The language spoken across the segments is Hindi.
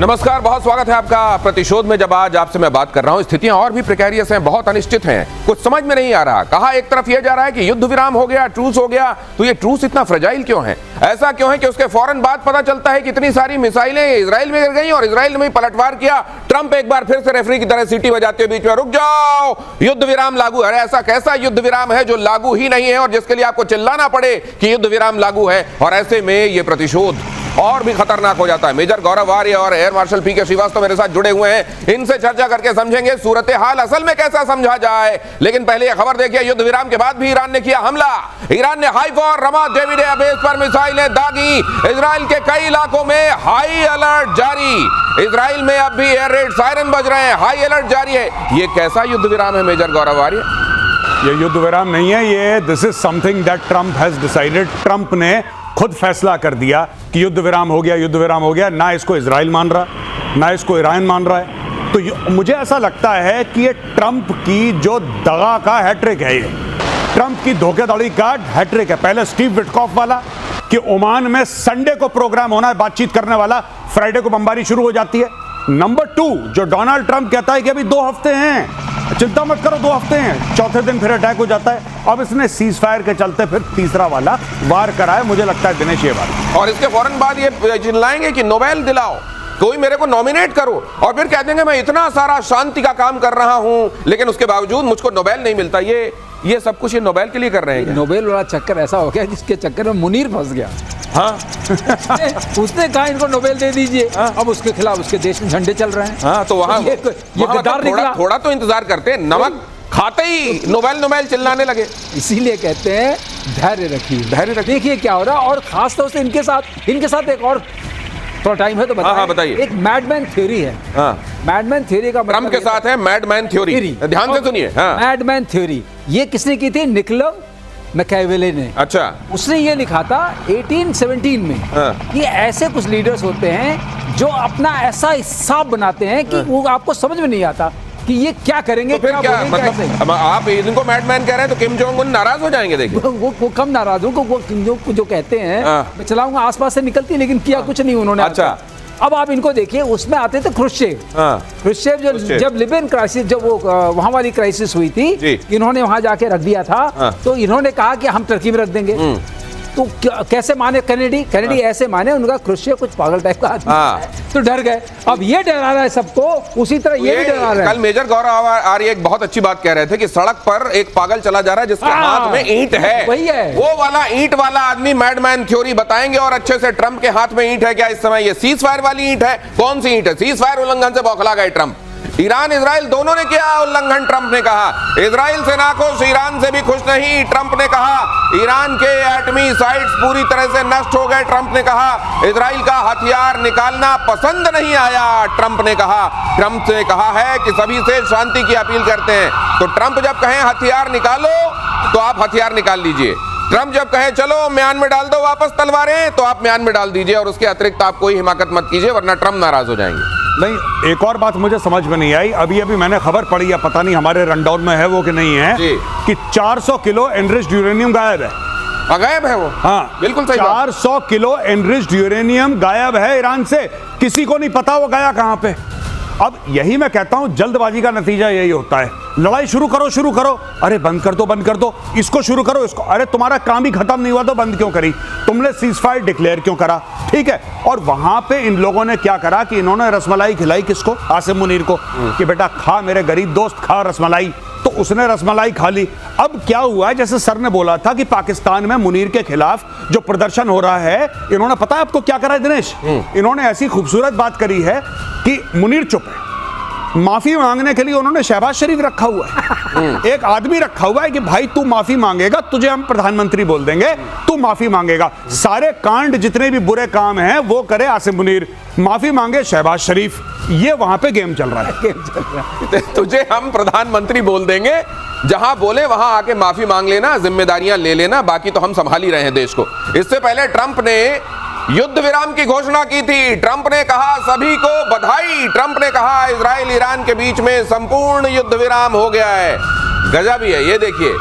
नमस्कार, बहुत स्वागत है आपका प्रतिशोध में। जब आज आपसे मैं बात कर रहा हूं, स्थितियां और भी प्रिकेरियस हैं, बहुत अनिश्चित हैं, कुछ समझ में नहीं आ रहा। कहा एक तरफ यह जा रहा है कि युद्ध विराम हो गया, ट्रूस हो गया, तो ये ट्रूस इतना फ्रेजाइल क्यों है? ऐसा क्यों है कि उसके फौरन बाद पता चलता है कि इतनी सारी मिसाइलें इजराइल में गिर गई और इजराइल में पलटवार किया। ट्रंप एक बार फिर से रेफरी की तरह सीटी बजाते हुए बीच में रुक जाओ, युद्ध विराम लागू। अरे ऐसा कैसा युद्ध विराम है जो लागू ही नहीं है और जिसके लिए आपको चिल्लाना पड़े कि युद्ध विराम लागू है? और ऐसे में ये प्रतिशोध और भी खतरनाक हो जाता है। मेजर गौरव आर्य और एयर मार्शल पीके श्रीवास्तव मेरे साथ जुड़े हुए हैं, इनसे चर्चा करके समझेंगे सूरत हाल असल में कैसा समझा जाए। लेकिन पहले यह खबर देखिए, युद्ध विराम के बाद भी ईरान ने किया हमला। ईरान ने हाइफा और रमात डेविड बेस पर मिसाइलें दागी। इजराइल के कई इलाकों में हाई अलर्ट जारी। इजराइल में अब भी एयर रेड सायरन बज रहे हैं, हाई अलर्ट जारी है। ये कैसा युद्ध विराम है मेजर गौरव आर्य? ये युद्ध विराम नहीं है, ये this is something that Trump has decided. Trump ने खुद फैसला कर दिया कि युद्ध विराम हो गया, युद्ध विराम हो गया। ना इसको इजराइल मान रहा, ना इसको ईरान मान रहा है। तो मुझे ऐसा लगता है कि ये ट्रंप की जो दगा का हैट्रिक है, ये ट्रंप की धोखेधड़ी का हैट्रिक है। पहले स्टीव विटकॉफ वाला कि ओमान में संडे को प्रोग्राम होना है बातचीत करने वाला, फ्राइडे को बमबारी शुरू हो जाती है। नंबर 2 जो डोनाल्ड ट्रंप कहता है कि अभी 2 हफ्ते हैं, चिंता मत करो 2 हफ्ते हैं, चौथे दिन फिर अटैक हो जाता है। अब इसने सीज फायर के चलते फिर तीसरा वाला वार कराया, मुझे लगता है दिनेश ये बात। और इसके फौरन बाद ये चिल्लाएंगे कि नोबेल दिलाओ, कोई मेरे को नॉमिनेट करो, और फिर कह देंगे मैं इतना सारा शांति का काम कर रहा हूं लेकिन उसके बावजूद मुझको नोबेल नहीं मिलता। ये सब कुछ ये नोबेल के लिए कर रहे हैं। नोबेल वाला चक्कर ऐसा हो गया जिसके चक्कर में मुनीर फंस गया। हाँ उसने कहा इनको नोबेल दे दीजिए। हाँ? अब उसके खिलाफ उसके देश में झंडे चल रहे हैं। हाँ, तो वहाँ ये मतलब थोड़ा तो इंतजार करते हैं, नमक खाते ही नोबेल चिल्लाने लगे। इसीलिए कहते हैं धैर्य रखिए, धैर्य रखिए। देखिए क्या हो रहा है, और खास तौर से इनके साथ एक और थोड़ा टाइम है तो बताइए। एक मैडमैन थ्योरी है। मैडमैन थ्योरी का ट्रंप के साथ है मैडमैन थ्योरी, ध्यान से सुनिए। मैडमैन थ्योरी ये किसने की थी? निकोलस मैकियावेली ने। अच्छा, उसने ये लिखा था 1817 में कि ऐसे कुछ लीडर्स होते हैं जो अपना ऐसा हिसाब बनाते हैं कि वो आपको समझ में नहीं आता कि ये क्या करेंगे। तो फिर क्या मतलब आप इनको मैडमैन कह रहे हैं तो किम जोंग उन नाराज हो जाएंगे? देखिए वो कम नाराज होंगे। वो किम जोंग को जो कहते हैं मैं चलाऊंगा आसपास से निकलती, लेकिन किया कुछ नहीं उन्होंने। अच्छा, अब आप इनको देखिए, उसमें आते थे ख्रुश्चेव जब लिबियन क्राइसिस, जब वो वहां वाली क्राइसिस हुई थी, इन्होंने वहां जाके रख दिया था। तो इन्होंने कहा कि हम टर्की में रख देंगे। तो कैसे माने कैनेडी ऐसे माने, उनका ख्रुश्चेव कुछ पागल टाइप का आदमी है, तो डर गए। अब ये डरा रहा है सबको, उसी तरह ये भी डरा रहा है। कल मेजर गौरव आर्य एक बहुत अच्छी बात कह रहे थे कि सड़क पर एक पागल चला जा रहा है जिसके हाथ में ईंट है, वही है वो वाला ईंट वाला आदमी मैडमैन थ्योरी बताएंगे। और अच्छे से ट्रंप के हाथ में ईंट है क्या इस समय? ये सीज फायर वाली ईंट है। कौन सी ईंट है? सीज फायर उल्लंघन से बौखला गए ट्रंप। ईरान इजराइल दोनों ने किया उल्लंघन, ट्रंप ने कहा। इजराइल से नाखुश, ईरान से भी खुश नहीं, ट्रंप ने कहा। ईरान के एटमी साइट्स पूरी तरह से नष्ट हो गए, ट्रंप ने कहा। इजराइल का हथियार निकालना पसंद नहीं आया, ट्रंप ने कहा। ट्रंप ने कहा है कि सभी से शांति की अपील करते हैं। तो ट्रंप जब कहें हथियार निकालो तो आप हथियार निकाल लीजिए। ट्रंप जब कहे चलो म्यान में डाल दो वापस तलवारें, तो आप म्यान में डाल दीजिए, और उसके अतिरिक्त आप कोई हिमाकत मत कीजिए वरना ट्रंप नाराज हो जाएंगे। नहीं, एक और बात मुझे समझ में नहीं आई। अभी मैंने खबर पढ़ी है, पता नहीं हमारे रनडाउन में है वो कि नहीं है, कि 400 किलो एनरिच्ड यूरेनियम गायब है। गायब है वो? हाँ बिल्कुल सही। 400 किलो एनरिच्ड यूरेनियम गायब है ईरान से, किसी को नहीं पता वो गया कहां पे। अब यही मैं कहता हूं, जल्दबाजी का नतीजा यही होता है। लड़ाई शुरू करो, अरे बंद कर दो, इसको शुरू करो, इसको, अरे तुम्हारा काम ही खत्म नहीं हुआ तो बंद क्यों करी? तुमने सीज फायर डिक्लेयर क्यों करा? ठीक है। और वहां पे इन लोगों ने क्या करा कि इन्होंने रसमलाई खिलाई किसको? आसिम मुनीर को, कि बेटा खा मेरे गरीब दोस्त, खा रसमलाई। तो उसने रसमलाई खा ली। अब क्या हुआ है, जैसे सर ने बोला था कि पाकिस्तान में मुनीर के खिलाफ जो प्रदर्शन हो रहा है, इन्होंने पता है आपको क्या करा है दिनेश? इन्होंने ऐसी खूबसूरत बात करी है कि मुनीर चुप है, माफी मांगने के लिए उन्होंने शहबाज शरीफ रखा हुआ है। एक आदमी रखा हुआ है कि भाई तू माफी मांगेगा, तुझे हम प्रधानमंत्री बोल देंगे, तू माफी मांगेगा। सारे कांड जितने भी बुरे काम हैं वो करे आसिम मुनीर, माफी मांगे शहबाज शरीफ। ये वहां पे गेम चल रहा है। तुझे हम प्रधानमंत्री बोल देंगे, जहां बोले वहां आके माफी मांग लेना, जिम्मेदारियां ले लेना, बाकी तो हम संभाल ही रहे हैं देश को। इससे पहले ट्रंप ने युद्ध विराम की घोषणा की थी। ट्रंप ने कहा सभी को बधाई। ट्रंप ने कहा इजराइल ईरान के बीच में संपूर्ण युद्ध विराम हो गया है। गजब ही है, ये देखिए,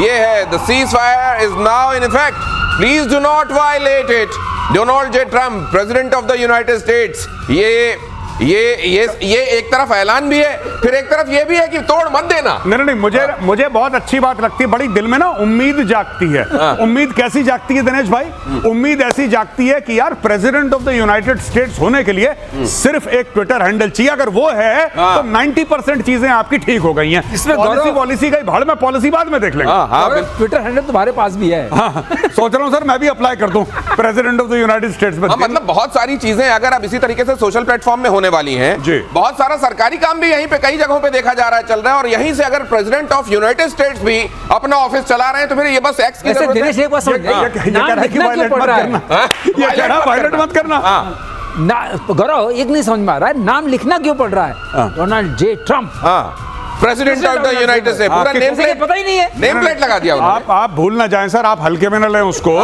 ये है the cease fire is now in effect, please do not violate it. Donald J Trump, president of the United States, ये ये एक तरफ ऐलान भी है, फिर एक तरफ ये भी है कि तोड़ मत देना। नहीं, मुझे बहुत अच्छी बात लगती है, बड़ी दिल में ना उम्मीद जागती है। उम्मीद कैसी जागती है दिनेश भाई? उम्मीद ऐसी जागती है कि यार president of the United states होने के लिए सिर्फ एक ट्विटर हैंडल चाहिए, अगर वो है तो 90% चीजें आपकी ठीक हो गई हैं। इसमें पॉलिसी गई भाड़ में, पॉलिसी बाद में देख लेंगे। ट्विटर हैंडल तुम्हारे पास भी है। सोच रहा हूँ सर मैं भी अप्लाई कर दूं president of the United states में। मतलब बहुत सारी चीजें अगर अब इसी तरीके से सोशल प्लेटफॉर्म में होने वाली हैं, जी। बहुत सारा सरकारी काम भी यहीं पे कई जगहों पे देखा जा रहा है, चल रहा है, और यहीं से अगर प्रेसिडेंट ऑफ यूनाइटेड स्टेट्स भी अपना ऑफिस चला रहे हैं तो फिर ये बस एक्स की जरूरत है। दिनेश एक बात समझ, नाम लिखना क्यों पड़ रहा है? वायलेट मत करना। गौरव एक नहीं समझ में आ रहा है, नाम लिखना क्यों पड़ रहा है? Donald J Trump, president of the United states, पूरा नेम प्लेट पता ही नहीं है, नेम प्लेट लगा दिया उन्होंने। आप भूल ना जाएं सर, आप हल्के में ना लें उसको,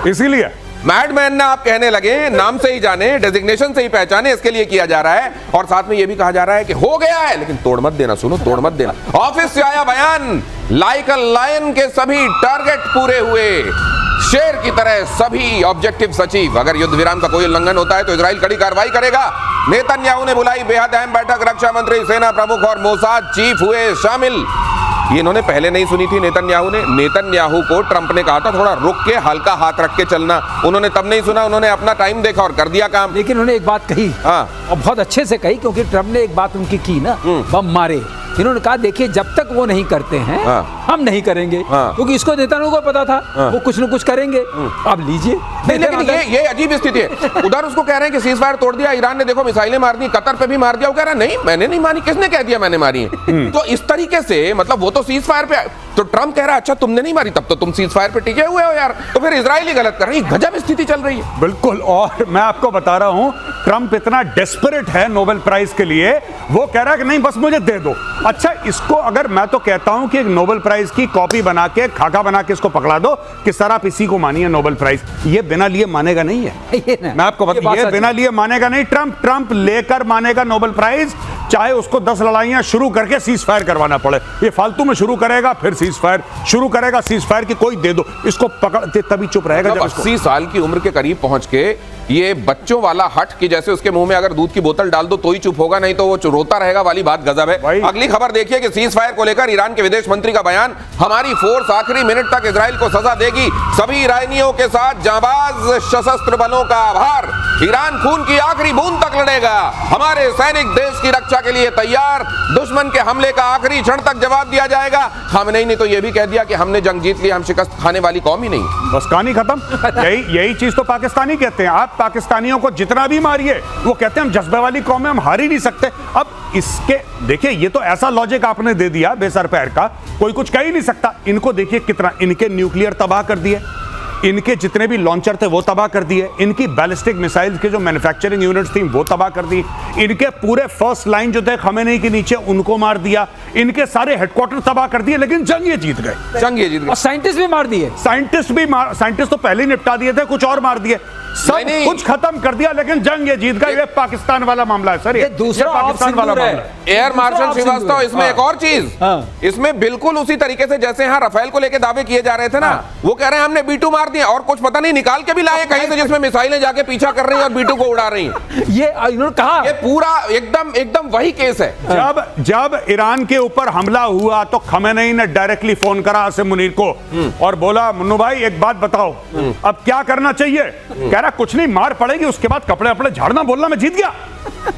इसीलिए मैडमैन ना आप कहने लगे, नाम से ही जाने, डेजिग्नेशन से ही पहचाने, इसके लिए किया जा रहा है। और साथ में ये भी कहा जा रहा है कि हो गया है लेकिन तोड़ मत देना, सुनो तोड़ मत देना। ऑफिस से आया बयान, लाइक अ लायन के सभी टारगेट पूरे हुए, शेर की तरह सभी ऑब्जेक्टिव अचीव। अगर युद्ध विराम का कोई उल्लंघन होता है तो इजराइल कड़ी कार्रवाई करेगा। नेतन्याहू ने बुलाई बेहद अहम बैठक, रक्षा मंत्री, सेना प्रमुख और मोसाद चीफ हुए शामिल। ये इन्होंने पहले नहीं सुनी थी नेतन्याहू को ट्रंप ने कहा था थोड़ा रुक के हल्का हाथ रख के चलना, उन्होंने तब नहीं सुना, उन्होंने अपना टाइम देखा और कर दिया काम। लेकिन उन्होंने एक बात कही, और बहुत अच्छे से कही, क्योंकि ट्रंप ने एक बात उनकी की ना, बम मारे। इन्होंने कहा देखिए जब तक वो नहीं करते हैं हम नहीं करेंगे, क्योंकि इसको नेतन्याहू को पता था वो कुछ न कुछ करेंगे। अब लीजिए। नहीं, लेकिन ये अजीब स्थिति है। उधर उसको कह रहे हैं कि सीज फायर तोड़ दिया, ईरान ने देखो मिसाइलें मार दी, कतर पे भी मार दिया, वो कह रहा है नहीं मैंने नहीं मारी। किसने कह दिया मैंने मारी है? तो इस तरीके से मतलब वो तो सीज फायर पे, तो ट्रंप कह रहा है अच्छा तुमने नहीं मारी, तब तो तुम सीज फायर पे टिके हुए हो यार, तो फिर इजराइल ही गलत कर रही है। गजब स्थिति चल रही है। बिल्कुल, और मैं आपको बता रहा हूं ट्रंप इतना डेस्परेट है नोबेल प्राइज के लिए, वो कह रहा है कि नहीं बस मुझे दे दो। अच्छा, इसको अगर मैं तो कहता हूं कि एक नोबेल प्राइज की कॉपी बना के, खाका बना के इसको पकड़ा दो कि सर आप इसी को मानिए नोबेल प्राइज, ये बिना लिए मानेगा नहीं है। मैं आपको बता, ये बिना लिए मानेगा नहीं। ट्रंप लेकर मानेगा नोबेल प्राइज, चाहे उसको 10 लड़ाइयां शुरू करके सीज फायर करवाना पड़े। ये फालतू में शुरू करेगा, फिर सीज फायर शुरू करेगा, सीज फायर की कोई दे दो, इसको पकड़ते तभी चुप रहेगा। जब 80 साल की उम्र के करीब पहुंच के ये बच्चों वाला हट कि जैसे उसके मुंह में अगर दूध की बोतल डाल दो तो ही चुप होगा, नहीं तो वो रोता रहेगा वाली बात गजब है। अगली खबर देखिए कि सीज फायर को लेकर ईरान के विदेश मंत्री का बयान, हमारी फोर्स आखिरी मिनट तक इजराइल को सजा देगी, सभी ईरानियों के साथ जांबाज सशस्त्र बलों का आभार, ईरान खून की आखिरी बूंद तक लड़ेगा, हमारे सैनिक देश की रक्षा के लिए तैयार, दुश्मन के हमले का आखिरी क्षण तक जवाब दिया जाएगा। खामेनेई ने तो यह भी कह दिया कि हमने जंग जीत ली, हम शिकस्त खाने वाली कौम ही नहीं। बस कहानी खत्म। यही चीज तो पाकिस्तानी कहते हैं। आप पाकिस्तानियों को जितना भी मारिए, वो कहते हैं हम जज्बे वाली कौम है, हम हार ही नहीं सकते। अब इसके देखिए, ये तो ऐसा लॉजिक आपने दे दिया बेसर पैर का, कोई कुछ कह ही नहीं सकता। इनको देखिए कितना, इनके न्यूक्लियर तबाह कर दिए, इनके जितने भी लॉन्चर थे वो तबाह कर दिए, इनकी बैलिस्टिक मिसाइल के जो मैन्युफैक्चरिंग यूनिट्स थी वो तबाह कर दी, इनके पूरे फर्स्ट लाइन जो थे खमेनेई के नीचे उनको मार दिया, इनके सारे हेडक्वार्टर तबाह कर दिए। लेकिन जंग ये जीत गए, जंग ये जीत गए। और साइंटिस्ट भी मार दिए, साइंटिस्ट तो पहले ही निपटा दिए थे, कुछ और मार दिए, सब कुछ खत्म कर दिया, लेकिन जंग ये जीत गए। ये पाकिस्तान वाला मामला है सर, ये दूसरा पाकिस्तान वाला मामला है। एयर मार्शल श्रीवास्तव, इसमें एक और चीज, इसमें बिल्कुल उसी तरीके से जैसे यहाँ राफेल को लेकर दावे किए जा रहे थे ना, वो कह रहे हैं हमने B2 मार दिए, और कुछ पता नहीं निकाल के भी लाए कहीं से जिसमें मिसाइलें जाके पीछा कर रही हैं और B2 को उड़ा रही हैं। ये इन्होंने कहा, ये पूरा एकदम वही केस है। जब ईरान के ऊपर हमला हुआ तो खमेनेई ने डायरेक्टली फोन करा आसिम मुनीर को और बोला मुन्नू भाई एक बात बताओ, अब क्या करना चाहिए? कह रहा कुछ नहीं, मार पड़ेगी, उसके बाद कपड़े अपने झाड़ना, बोलना मैं जीत गया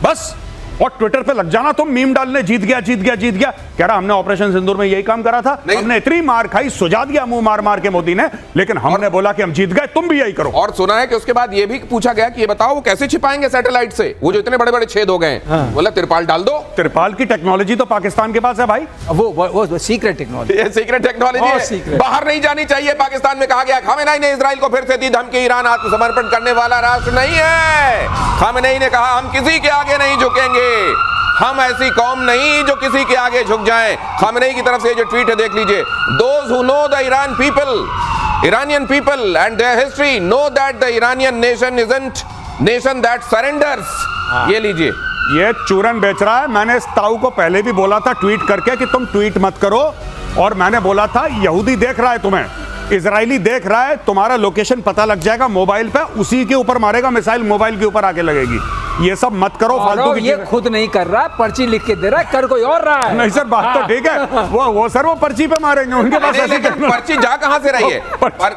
बस, और ट्विटर पे लग जाना तुम मीम डालने, जीत गया जीत गया जीत गया। कह रहा हमने ऑपरेशन सिंदूर में यही काम करा था, हमने इतनी मार खाई, सुझा दिया मुंह मार मार के मोदी ने, लेकिन हमने बोला कि हम जीत गए, तुम भी यही करो। और सुना है कि उसके बाद ये भी पूछा गया कि ये बताओ वो कैसे छिपाएंगे सैटेलाइट से, वो जो इतने बड़े बड़े छेद हो गए। बोला तिरपाल डाल दो। तिरपाल की टेक्नोलॉजी तो पाकिस्तान के पास है भाई, वो सीक्रेट टेक्नोलॉजी, ये सीक्रेट टेक्नोलॉजी है, बाहर नहीं जानी चाहिए। पाकिस्तान में कहा गया, खामेनेई ने इजराइल को फिर से दी धमकी, ईरान आत्मसमर्पण करने वाला राष्ट्र नहीं है। खामेनेई ने कहा हम किसी के आगे नहीं झुकेंगे, हम ऐसी कौम नहीं जो किसी के आगे झुक जाएं। खामेनेई की तरफ से जो ट्वीट है देख लीजिए, those who know the Iranian people and their history know that the Iranian nation isn't nation that surrenders। ये लीजिए, ये चूरन बेच रहा है। मैंने इस ताऊ को पहले भी बोला था ट्वीट करके कि तुम ट्वीट मत करो, और मैंने बोला था यहूदी देख रहा है तुम्हें, इजरायली देख रहा है, तुम्हारा लोकेशन पता लग जाएगा मोबाइल पे, उसी के ऊपर मारेगा मिसाइल, मोबाइल के ऊपर आके लगेगी। ये सब मत करो फालतू की ये चीजें। खुद नहीं कर रहा, पर्ची लिख के दे रहा है, कर कोई और रहा है। नहीं सर, बात तो ठीक है, वो सर वो पर्ची पे मारेंगे, उनके पास नहीं, ऐसी लेकिन पर्ची जा कहां से रही है?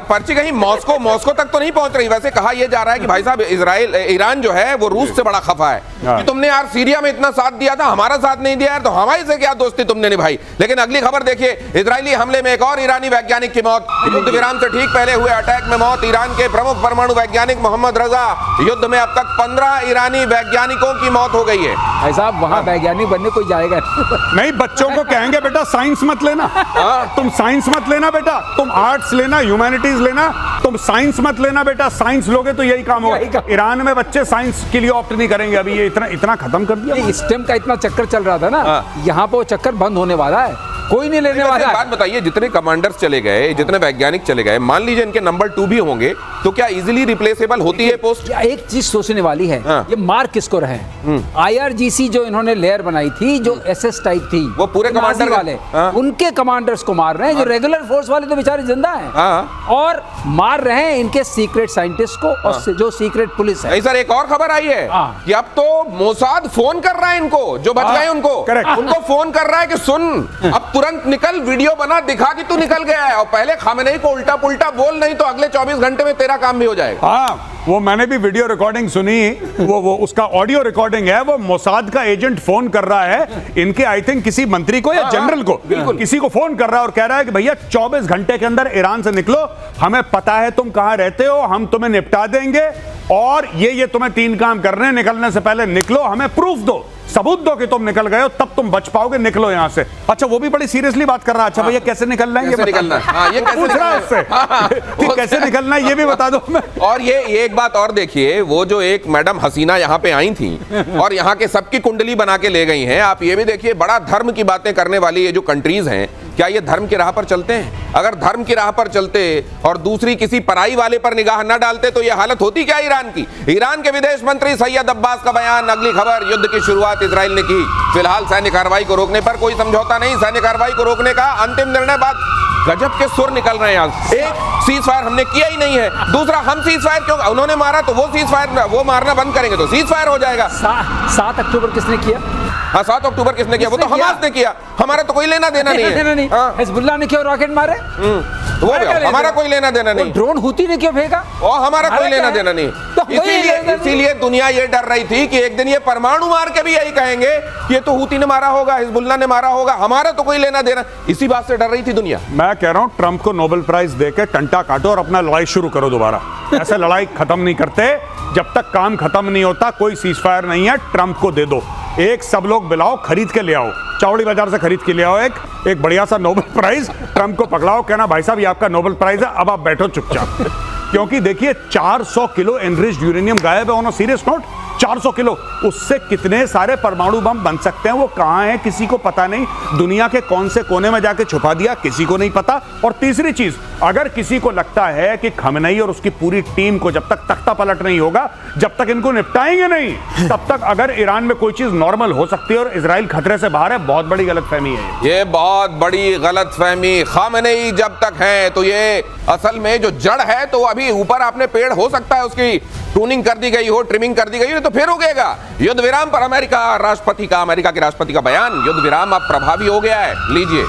पर्ची कहीं मॉस्को तक तो नहीं पहुंच रही। वैसे कहा यह जा रहा है कि भाई साहब ईरान जो है वो रूस से बड़ा खफा है कि तुमने यार सीरिया में इतना साथ दिया था, हमारा साथ नहीं दिया यार, तो हमारे से क्या दोस्ती तुमने निभाई। लेकिन अगली खबर देखिए, इजरायली हमले में एक और ईरानी वैज्ञानिक की मौत। युद्ध विराम से ठीक पहले हुए अटैक में मौत। ईरान के प्रमुख परमाणु वैज्ञानिक मोहम्मद रजा, युद्ध में अब तक 15 ईरानी वैज्ञानिकों की मौत हो गई है। भाई साहब वहां वैज्ञानिक बनने कोई जाएगा नहीं, बच्चों को कहेंगे बेटा साइंस मत लेना, तुम साइंस मत लेना बेटा, तुम आर्ट्स लेना, ह्यूमैनिटीज लेना, तुम साइंस मत लेना बेटा। साइंस लोगे तो यही काम होगा। ईरान में बच्चे साइंस के लिए ऑप्ट नहीं करेंगे। अभी ये इतना खत्म कर दिया। स्टेम का इतना चक्कर चल रहा था ना, यहाँ पे वो चक्कर बंद होने वाला है, कोई नहीं लेने वाला है। बात बताइए, जितने कमांडर्स चले गए, जितने वैज्ञानिक चले गए, मान लीजिए इनके नंबर 2 भी होंगे, तो क्या इजीली रिप्लेसेबल होती है पोस्ट? एक चीज सोचने वाली है, ये मार्क किसको रहे? IRGC जो इन्होंने लेयर बनाई थी, जो SS टाइप थी, वो पूरे कमांडर वाले, उनके कमांडर्स को मार रहे हैं। जो रेगुलर फोर्स वाले तो बेचारे जिंदा हैं, और मार रहे हैं इनके सीक्रेट साइंटिस्ट को, और जो सीक्रेट पुलिस है। नहीं सर, एक और खबर आई है कि अब तो मोसाद फोन कर रहा है इनको, जो बच गए उनको फोन कर रहा है कि सुन, अब तुरंत निकल, वीडियो बना, दिखा कि तू निकल गया है, और पहले खामेनेई को उल्टा पुल्टा बोल, नहीं तो अगले 24 घंटे में तेरा काम भी हो जाएगा। हाँ, वो मैंने भी वीडियो रिकॉर्डिंग सुनी, वो उसका ऑडियो रिकॉर्डिंग है। वो मोसाद का एजेंट फोन कर रहा है इनके, आई थिंक किसी मंत्री को या जनरल को, किसी को फोन कर रहा है और कह रहा है कि भैया 24 घंटे के अंदर ईरान से निकलो, हमें पता है तुम कहां रहते हो, हम तुम्हें निपटा देंगे, और ये तुम्हें 3 काम करने, निकलने से पहले निकलो, हमें प्रूफ दो, सबूत दो कि तुम निकल गए हो, तब तुम बच पाओगे, निकलो यहां से। अच्छा, वो भी बड़ी सीरियसली बात कर रहा है। अच्छा भैया कैसे निकलना है, ये कैसे निकलना है? ये कैसे पूछ रहा है उससे कि कैसे निकलना है, ये भी बता दो हमें। और ये एक बात और देखिए, वो जो एक मैडम हसीना यहाँ पे आई थी और यहाँ के सबकी कुंडली बना के ले गई हैं। आप ये भी देखिए, बड़ा धर्म की बातें करने वाली ये जो कंट्रीज हैं, क्या ये धर्म की राह पर चलते हैं? अगर धर्म की राह पर चलते और दूसरी किसी पराई वाले पर निगाह न डालते तो ये हालत होती क्या ईरान की? ईरान के विदेश मंत्री सैयद अब्बास का बयान। अगली खबर, युद्ध की शुरुआत इजराइल ने की, फिलहाल सैन्य कार्रवाई को रोकने पर कोई समझौता नहीं। सैन्य कार्रवाई को रोकने का अंतिम निर्णय बाद गजब के सुर निकल रहे हैं आज। एक, सीज फायर हमने किया ही नहीं है, दूसरा, हम सीज फायर क्यों, उन्होंने मारा तो वो सीज फायर, वो मारना बंद करेंगे तो सीज फायर हो जाएगा। 7 अक्टूबर किसने किया? हाँ, 7 अक्टूबर किसने किया? वो तो हमास ने किया, हमारा तो कोई लेना देना नहीं है। हिजबुल्लाह ने क्यों रॉकेट मारे? वो हमारा कोई लेना देना नहीं। ड्रोन हुती ने क्यों फेंका? और हमारा कोई लेना देना नहीं। इसीलिए दुनिया ये डर रही थी कि एक दिन ये परमाणु मार के भी यही कहेंगे कि ये तो हुती ने मारा होगा, हिजबुल्लाह ने मारा होगा, हमारा तो कोई लेना देना। इसी बात से डर रही थी दुनिया। मैं कह रहा हूं ट्रंप को नोबेल प्राइज देकर टंटा काटो और अपना लड़ाई शुरू करो दोबारा। ऐसे लड़ाई खत्म नहीं करते, जब तक काम खत्म नहीं होता कोई सीज फायर नहीं है। ट्रंप को दे दो, एक सब लोग बुलाओ, खरीद के ले आओ, चावड़ी बाजार से खरीद के ले आओ एक बढ़िया सा नोबेल प्राइज, ट्रंप को पकड़ाओ, कहना भाई साहब ये आपका नोबेल प्राइज है, अब आप बैठो चुपचाप। क्योंकि देखिए 400 किलो एनरिच्ड यूरेनियम गायब है। On a serious note, 400 kilo, उससे कितने सारे परमाणु बम बन सकते हैं, वो कहां है किसी को पता नहीं। दुनिया के कौन से कोने में जाके छुपा दिया किसी को नहीं पता। और तीसरी चीज, अगर किसी को लगता है कि खमेनेई और उसकी पूरी टीम को जब तक तख्ता पलट नहीं होगा, जब तक इनको निपटाएंगे नहीं, तब तक अगर ईरान में कोई चीज नॉर्मल हो सकती है और इजराइल खतरे से बाहर है। बहुत बड़ी गलतफहमी है ये, बहुत बड़ी गलतफहमी। खमेनेई जब तक है तो ये असल में जो जड़ है, तो अभी ऊपर आपने पेड़ हो सकता है उसकी ट्यूनिंग कर दी गई हो, ट्रिमिंग कर दी गई हो, तो फिर उगेगा। युद्ध विराम पर अमेरिका के राष्ट्रपति का बयान, युद्ध विराम अब प्रभावी हो गया है। लीजिए,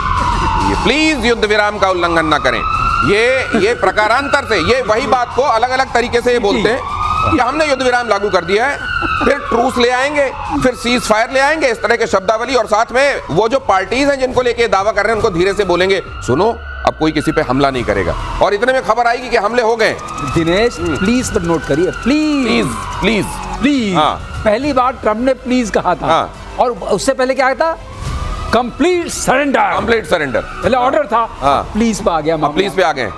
ये प्लीज युद्ध विराम का उल्लंघन ना करें। ये प्रकारांतर से, ये वही बात को अलग अलग तरीके से ये बोलते हैं कि हमने युद्ध विराम लागू कर दिया है, फिर ट्रूस ले आएंगे, फिर सीज फायर ले आएंगे, इस तरह के शब्दावली। और साथ में वो जो पार्टीज हैं जिनको लेके दावा कर रहे हैं, उनको धीरे से बोलेंगे, सुनो अब कोई किसी पे हमला नहीं करेगा। और इतने में खबर आएगी कि हमले हो गए। दिनेश प्लीज पर नोट करिए, प्लीज प्लीज प्लीज। पहली बार ट्रम्प ने प्लीज कहा था, और उससे पहले क्या था? Complete surrender. पहले ऑर्डर था, प्लीज पे आ गया, प्लीज पे आ गए।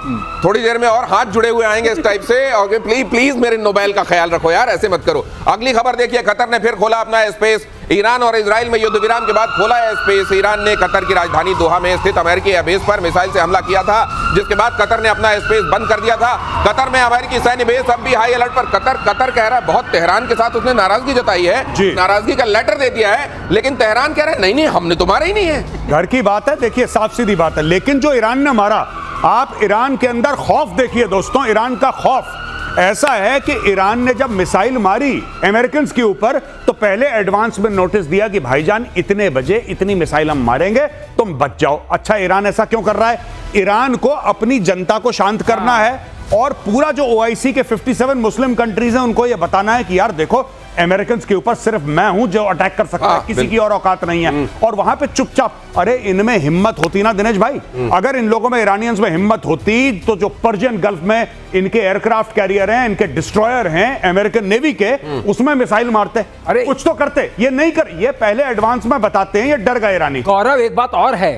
थोड़ी देर में और हाथ जुड़े हुए आएंगे इस टाइप से, और प्लीज मेरे नोबेल का ख्याल रखो यार, ऐसे मत करो। अगली खबर देखिए, कतर ने फिर खोला अपना स्पेस। ईरान और इजराइल में युद्ध विराम के बाद खोला है स्पेस। ईरान ने कतर की राजधानी दोहा में स्थित अमेरिकी एयरबेस पर मिसाइल से हमला किया था, जिसके बाद कतर ने अपना स्पेस बंद कर दिया था। कतर में अमेरिकी सैन्य बेस अब भी हाई अलर्ट पर। कतर कह रहा है, बहुत तेहरान के साथ उसने नाराजगी जताई है, नाराजगी का लेटर दे दिया है, लेकिन तेहरान कह रहा है नहीं हमने तो मारा ही नहीं है। घर की बात है, देखिए साफ सीधी बात है। लेकिन जो ईरान ने मारा, आप ईरान के अंदर खौफ देखिए दोस्तों, ईरान का खौफ। ऐसा है कि ईरान ने जब मिसाइल मारी अमेरिकन के ऊपर तो पहले एडवांस में नोटिस दिया कि भाईजान इतने बजे इतनी मिसाइल हम मारेंगे, तुम बच जाओ। अच्छा, ईरान ऐसा क्यों कर रहा है? ईरान को अपनी जनता को शांत करना है और पूरा जो ओआईसी के 57 मुस्लिम कंट्रीज हैं उनको यह बताना है कि यार देखो, अमेरिकन के ऊपर सिर्फ मैं हूं जो अटैक कर सकता है, किसी की और औकात नहीं है। और वहां पे चुपचाप, अरे इनमें हिम्मत होती ना दिनेश भाई, अगर इन लोगों में, ईरानियंस में हिम्मत होती तो जो पर्शियन गल्फ में इनके एयरक्राफ्ट कैरियर हैं, इनके डिस्ट्रॉयर हैं अमेरिकन नेवी के, उसमें मिसाइल मारते, अरे कुछ तो करते। ये नहीं कर, ये पहले एडवांस में बताते हैं, ये डर गए ईरानी। गौरव, एक बात और है,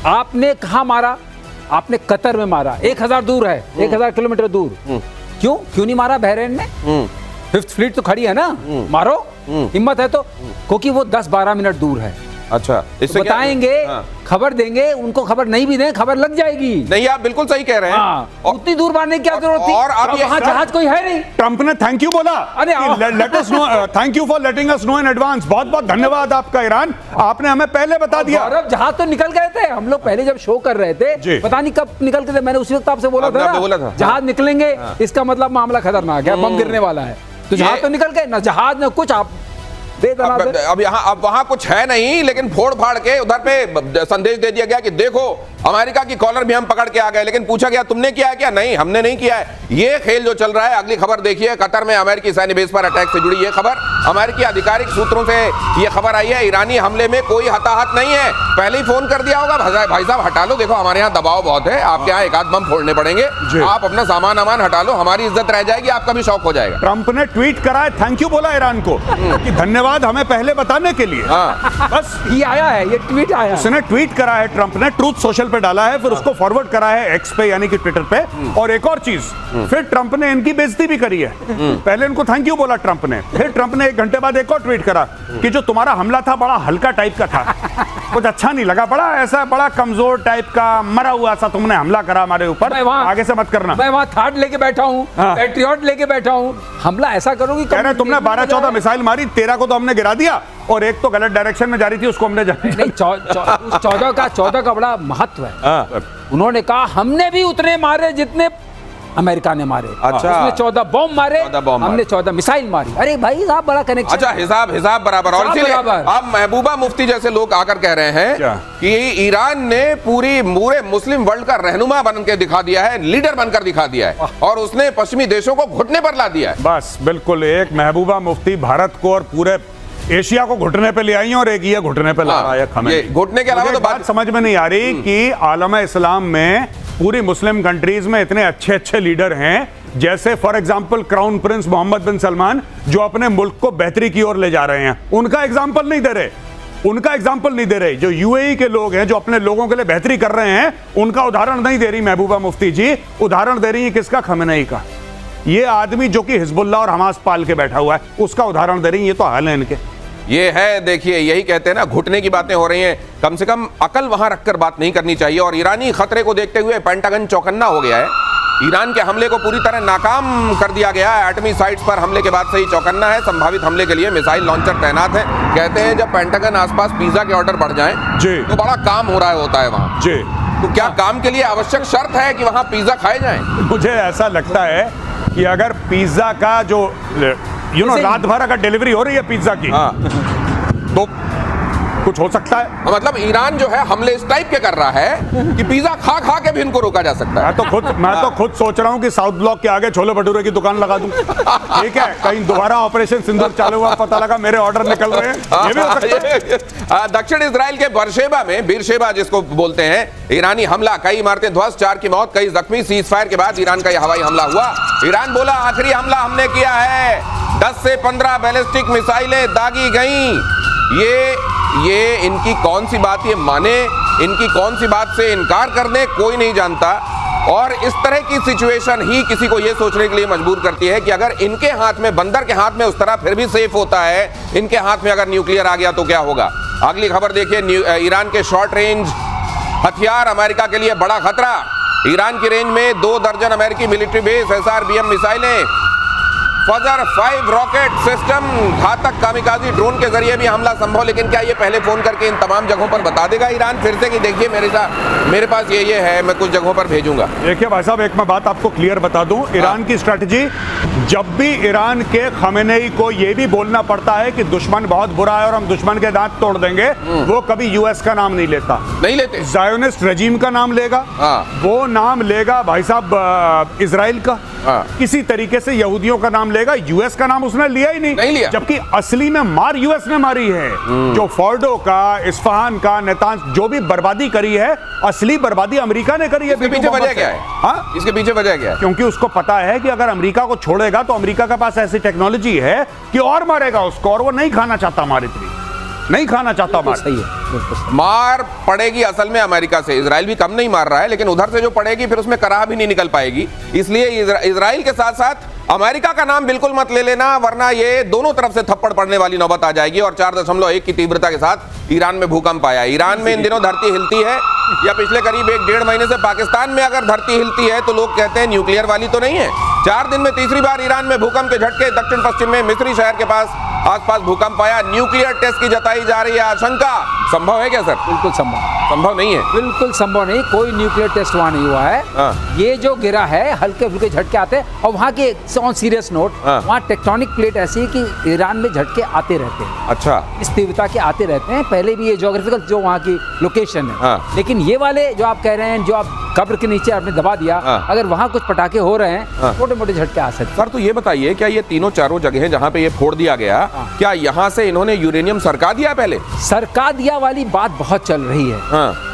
आपने कहां मारा? आपने कतर में मारा, 1000 दूर है, 1000 किलोमीटर दूर। क्यों नहीं मारा बहरीन में? 5th फ्लीट तो खड़ी है ना, मारो, हिम्मत है तो, क्योंकि वो 10-12 मिनट दूर है। अच्छा, इससे बताएंगे, खबर देंगे, उनको खबर नहीं भी दें, खबर लग जाएगी। नहीं, आप बिल्कुल सही कह रहे हैं। उतनी दूर मारने की क्या जरूरत थी? और अब वहां जहाज कोई है नहीं। ट्रंप ने थैंक यू बोला, let us know, thank you for letting us know in advance. बहुत बहुत धन्यवाद आपका ईरान, आपने हमें पहले बता दिया। जहाज तो निकल गए थे, हम लोग पहले जब शो कर रहे थे, पता नहीं कब निकल के थे, मैंने उसी वक्त आपसे बोला था जहाज निकलेंगे, इसका मतलब मामला खतरनाक है, बम गिरने वाला है। तो जहाज तो निकल गए, ना जहाज ना कुछ। आप अब वहां कुछ है नहीं, लेकिन फोड़ फाड़ के उधर पे संदेश दे दिया गया कि देखो अमेरिका की कॉलर भी हम पकड़ के आ गए। लेकिन पूछा गया तुमने किया है क्या? नहीं, हमने नहीं किया है। ये खेल जो चल रहा है। अगली खबर देखिए, कतर में अमेरिकी सैन्य बेस पर अटैक से जुड़ी ये खबर, अमेरिकी आधिकारिक सूत्रों से ये खबर आई है। ईरानी हमले में कोई हताहत नहीं है। पहले ही फोन कर दिया होगा, भाई साहब हटा लो, देखो हमारे यहाँ दबाव बहुत है, आपके यहाँ एक आध बम फोड़ने पड़ेंगे, आप अपना सामान हटा लो, हमारी इज्जत रह जाएगी, आपका भी शौक हो जाएगा। ट्रंप ने ट्वीट करा है, थैंक यू बोला ईरान को कि धन्यवाद हमें पहले बताने के लिए। बस ये आया है, ये ट्वीट आया, उसने ट्वीट करा है, ट्रंप ने ट्रूथ सोशल पे डाला है, फिर उसको फॉरवर्ड करा है एक्स पे यानी कि ट्विटर पे। और एक और चीज, फिर ट्रंप ने इनकी बेइज्जती भी करी है। पहले इनको थैंक यू बोला ट्रंप ने, फिर ट्रंप ने 1 घंटे बाद एक और ट्वीट करा कि जो तुम्हारा हमला था बड़ा हल्का टाइप का था, कुछ अच्छा नहीं लगा, बड़ा ऐसा बड़ा कमजोर टाइप का मरा हुआ सा तुमने हमला करा हमारे ऊपर, आगे से मत करना। मैं वहां थाट लेके बैठा हूँ, पैट्रियट लेके बैठा हूँ, हमला ऐसा करोगी। कह रहे तुमने 12-14 मिसाइल मारी, 13 को तो हमने गिरा दिया और एक तो गलत डायरेक्शन में जा रही थी, उसको हमने नहीं, 14 का बड़ा महत्व है। उन्होंने कहा हमने भी उतने मारे जितने अमेरिका ने मारे। अच्छा, उसने 14 बॉम्ब मारे, हमने 14 मिसाइल मारी। अरे भाई साहब, बड़ा कनेक्शन। अच्छा, हिसाब बराबर। और इसीलिए अब महबूबा मुफ्ती जैसे लोग आकर कह रहे हैं कि ईरान ने पूरे मुस्लिम वर्ल्ड का रहनुमा बन के दिखा दिया है, लीडर बनकर दिखा दिया है, और उसने पश्चिमी देशों को घुटने पर ला दिया है। बस बिल्कुल, एक महबूबा मुफ्ती भारत को और पूरे एशिया को घुटने पे ले आई है और एक ये घुटने पे ला रहा है हमें। घुटने के अलावा तो बात समझ में नहीं आ रही कि आलम इस्लाम में पूरी मुस्लिम कंट्रीज में इतने अच्छे लीडर हैं, जैसे for example crown prince Mohammed bin Salman, जो अपने मुल्क को बेहतरी की ओर ले जा रहे हैं। उनका एग्जांपल नहीं दे रहे। जो यूएई के लोग हैं, जो अपने लोगों के लिए बेहतरी कर रहे हैं, उनका उदाहरण नहीं दे रही महबूबा मुफ्ती जी। उदाहरण दे रही है किसका? खमेनेई का। ये आदमी जो कि हिजबुल्लाह और हमास पाल के बैठा हुआ है, उसका उदाहरण दे रही है। ये तो हाल है इनके। ये है, देखिए, यही कहते हैं ना, घुटने की बातें हो रही हैं। कम से कम अकल वहां रखकर बात नहीं करनी चाहिए। और ईरानी खतरे को देखते हुए पेंटागन चौकन्ना हो गया है। ईरान के हमले को पूरी तरह नाकाम कर दिया गया है। एटमी साइट्स पर हमले के बाद से ही चौकन्ना है। संभावित हमले के लिए मिसाइल लॉन्चर तैनात है। कहते हैं जब पेंटागन आसपास पिज्जा के ऑर्डर बढ़ जाएं तो बड़ा काम हो रहा होता है वहां। तो क्या काम के लिए आवश्यक शर्त है कि वहां पिज्जा खाए जाएं? मुझे ऐसा लगता है कि अगर पिज्जा का जो रात भर अगर डिलीवरी हो रही है पिज्जा की, तो कुछ हो सकता है। मतलब ईरान जो है हमले इस टाइप के कर रहा है कि पिज्जा खा खा के भी इनको रोका जा सकता है। मैं तो खुद सोच रहा हूं कि साउथ ब्लॉक के आगे छोले भटूरे की दुकान लगा दूं। ठीक है, कहीं दोबारा ऑपरेशन सिंदूर चालू हुआ, पता लगा मेरे ऑर्डर निकल रहे हैं। ये भी हो सकता है। दक्षिण इजराइल के बीरशेबा जिसको बोलते हैं, ईरानी हमला, कई इमारतें ध्वस्त, 4 की मौत, कई जख्मी। सीज फायर के बाद ईरान का यह हवाई हमला हुआ। ईरान बोला आखिरी हमला हमने किया है, 10 से 15 बैलिस्टिक मिसाइलें दागी गईं। ये इनकी कौन सी बात ये माने, इनकी कौन सी बात से इनकार कर दे, कोई नहीं जानता। और इस तरह की सिचुएशन ही किसी को ये सोचने के लिए मजबूर करती है कि अगर इनके हाथ में, बंदर के हाथ में उस तरह फिर भी सेफ होता है, इनके हाथ में अगर न्यूक्लियर आ गया तो क्या होगा। अगली खबर देखिए, ईरान के शॉर्ट रेंज हथियार अमेरिका के लिए बड़ा खतरा। ईरान की रेंज में 2 दर्जन अमेरिकी मिलिट्री बेस, SRBM मिसाइलें फजर 5 रॉकेट सिस्टम, घातक कामिकाजी ड्रोन के जरिए भी हमला संभव। लेकिन क्या ये पहले फोन करके इन तमाम जगहों पर बता देगा ईरान फिर से कि देखिए मेरे पास ये है, मैं कुछ जगहों पर भेजूंगा? देखिए भाई साहब, एक मैं बात आपको क्लियर बता दूं, ईरान की स्ट्रेटजी, जब भी ईरान के खमेनेई को यह भी बोलना पड़ता है कि दुश्मन बहुत बुरा है और हम दुश्मन के दांत तोड़ देंगे, वो कभी यूएस का नाम नहीं लेता, नहीं लेते। ज़ायोनिस्ट रजीम का नाम लेगा, वो नाम लेगा भाई साहब इजराइल का, किसी तरीके से यहूदियों का नाम लेगा, यूएस का नाम उसने लिया ही नहीं लिया। जबकि असली में मार यूएस ने मारी है। जो फोर्डो का, इस्फहान का, नेतांज जो भी बर्बादी करी है, असली बर्बादी अमेरिका ने करी है। इसके पीछे वजह क्या है? हाँ, इसके पीछे वजह क्या है? क्योंकि उसको पता है कि अगर अमेरिका को छोड़ेगा तो अमेरिका के पास ऐसी टेक्नोलॉजी है कि और मारेगा उसको, और वो नहीं खाना चाहता मार, इतनी नहीं खाना चाहता मार। सही है, मार पड़ेगी असल में अमेरिका से। इजराइल भी कम नहीं मार रहा है, लेकिन उधर से जो पड़ेगी फिर उसमें कराह भी नहीं निकल पाएगी। इसलिए इजराइल के साथ साथ अमेरिका का नाम बिल्कुल मत ले लेना, वरना ये दोनों तरफ से थप्पड़ पड़ने वाली नौबत आ जाएगी। और 4.1 की तीव्रता के साथ ईरान में भूकंप आया। ईरान में इन दिनों धरती हिलती है, या पिछले करीब 1-1.5 महीने से पाकिस्तान में अगर धरती हिलती है तो लोग कहते हैं न्यूक्लियर वाली तो नहीं है। 4 दिन में तीसरी बार ईरान में भूकंप के झटके। दक्षिण पश्चिम में मिस्री शहर के पास आसपास भूकंप आया। न्यूक्लियर टेस्ट की जताई जा रही है आशंका। संभव है क्या सर? बिल्कुल संभव नहीं है, बिल्कुल संभव नहीं। कोई न्यूक्लियर टेस्ट वहां नहीं हुआ है। ये जो गिरा है, हल्के फुल्के झटके आते हैं। और वहां के ऑन सीरियस नोट, वहां टेक्टोनिक प्लेट ऐसी है कि ईरान में झटके आते रहते हैं। अच्छा, इस तीव्रता के आते रहते हैं। पहले भी ये ज्योग्राफिकल जो वहाँ की लोकेशन है, लेकिन ये वाले जो आप कह रहे हैं, जो आप कब्र के नीचे आपने दबा दिया, अगर वहाँ कुछ पटाखे हो रहे हैं, छोटे मोटे झटके आ सकते हैं। सर तो ये बताइए, क्या ये तीनों चारों जगह जहाँ पे ये फोड़ दिया गया, क्या यहाँ से इन्होंने यूरेनियम सरका दिया? पहले सरका दिया वाली बात बहुत चल रही है,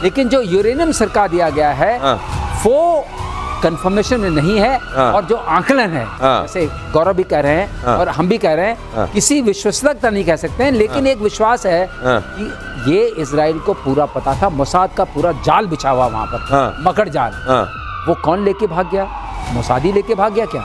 लेकिन जो यूरेनियम सरका दिया गया है वो कंफर्मेशन में नहीं है। और जो आकलन है, जैसे गौरव भी कह रहे हैं और हम भी कह रहे हैं, किसी विश्वसनीयता नहीं कह सकते हैं, लेकिन एक विश्वास है कि ये इजराइल को पूरा पता था। मोसाद का पूरा जाल बिछा हुआ वहां पर, मकड़ जाल। वो कौन लेके भाग गया? मोसाद ही लेके भाग गया क्या?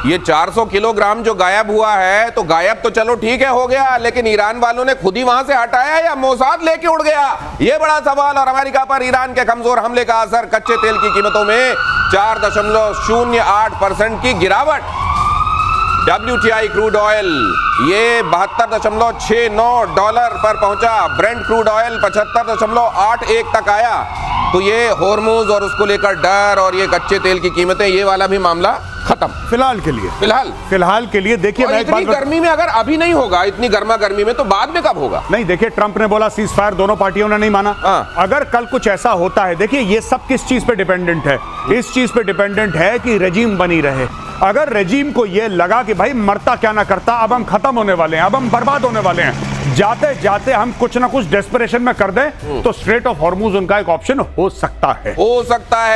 ये 400 किलोग्राम जो गायब हुआ है, तो गायब तो चलो ठीक है हो गया, लेकिन ईरान वालों ने खुद ही वहां से हटाया या मोसाद लेके उड़ गया? ये बड़ा सवाल। और अमेरिका पर ईरान के कमजोर हमले का असर, कच्चे तेल की कीमतों में 4.08% की गिरावट। WTI क्रूड ऑयल ये $72.69 पर पहुंचा। ब्रेंट क्रूड ऑयल 75.81 तक आया। तो ये होर्मुज और उसको लेकर डर और ये कच्चे तेल की कीमतें, ये वाला भी मामला खत्म फिलहाल के लिए। देखिए, मैं इतनी गर्मी में अगर अभी नहीं होगा, इतनी गर्मा गर्मी में, तो बाद में कब होगा? नहीं, देखिए, ट्रंप ने बोला सीज फायर, दोनों पार्टियों ने नहीं माना। अगर कल कुछ ऐसा होता है, देखिए ये सब किस चीज पे डिपेंडेंट है? इस चीज पे डिपेंडेंट है कि रजीम बनी रहे। अगर रजीम को ये लगा कि भाई मरता क्या ना करता, अब हम खत्म होने वाले हैं, अब हम बर्बाद होने वाले हैं, जाते जाते हम कुछ ना कुछ डेस्परेशन में कर दें, तो स्ट्रेट ऑफ हॉर्मुज उनका एक ऑप्शन हो सकता है।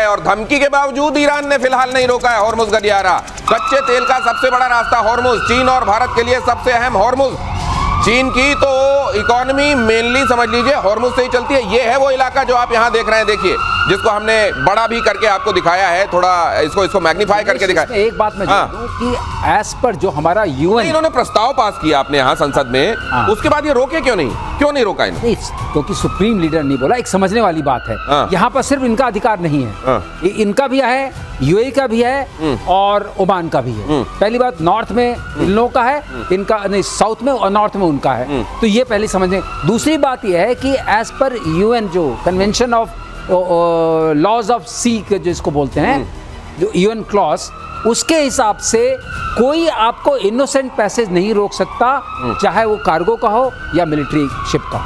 और धमकी के बावजूद ईरान ने फिलहाल नहीं रोका है हॉर्मुज गलियारा। कच्चे तेल का सबसे बड़ा रास्ता हॉर्मुज, चीन और भारत के लिए सबसे अहम हॉर्मुज। चीन की तो इकोनॉमी मेनली समझ लीजिए हॉर्मुज से ही चलती है। ये है वो इलाका जो आप यहाँ देख रहे हैं, देखिए, जिसको हमने बड़ा भी करके आपको दिखाया है, थोड़ा इसको मैग्नीफाई करके दिखाया। एक बात मैं जानूं कि एज पर जो हमारा यूएन, इन्होंने प्रस्ताव पास किया आपने यहाँ संसद में, उसके बाद ये रोके क्यों नहीं रोका इन्होंने? क्योंकि सुप्रीम लीडर नहीं बोला। एक समझने वाली बात है, यहाँ पर सिर्फ इनका अधिकार नहीं है, इनका भी है, यूएई का भी है और ओमान का भी है। पहली बात, नॉर्थ में इन लोगों का है, इनका नहीं, साउथ में और नॉर्थ में उनका है। तो ये पहले समझने। दूसरी बात यह है कि एज पर यूएन जो कन्वेंशन ऑफ लॉज ऑफ सी जिसको बोलते हैं, जो यूएन क्लॉज, उसके हिसाब से कोई आपको इनोसेंट पैसेज नहीं रोक सकता, चाहे वो कार्गो का हो या मिलिट्री शिप का।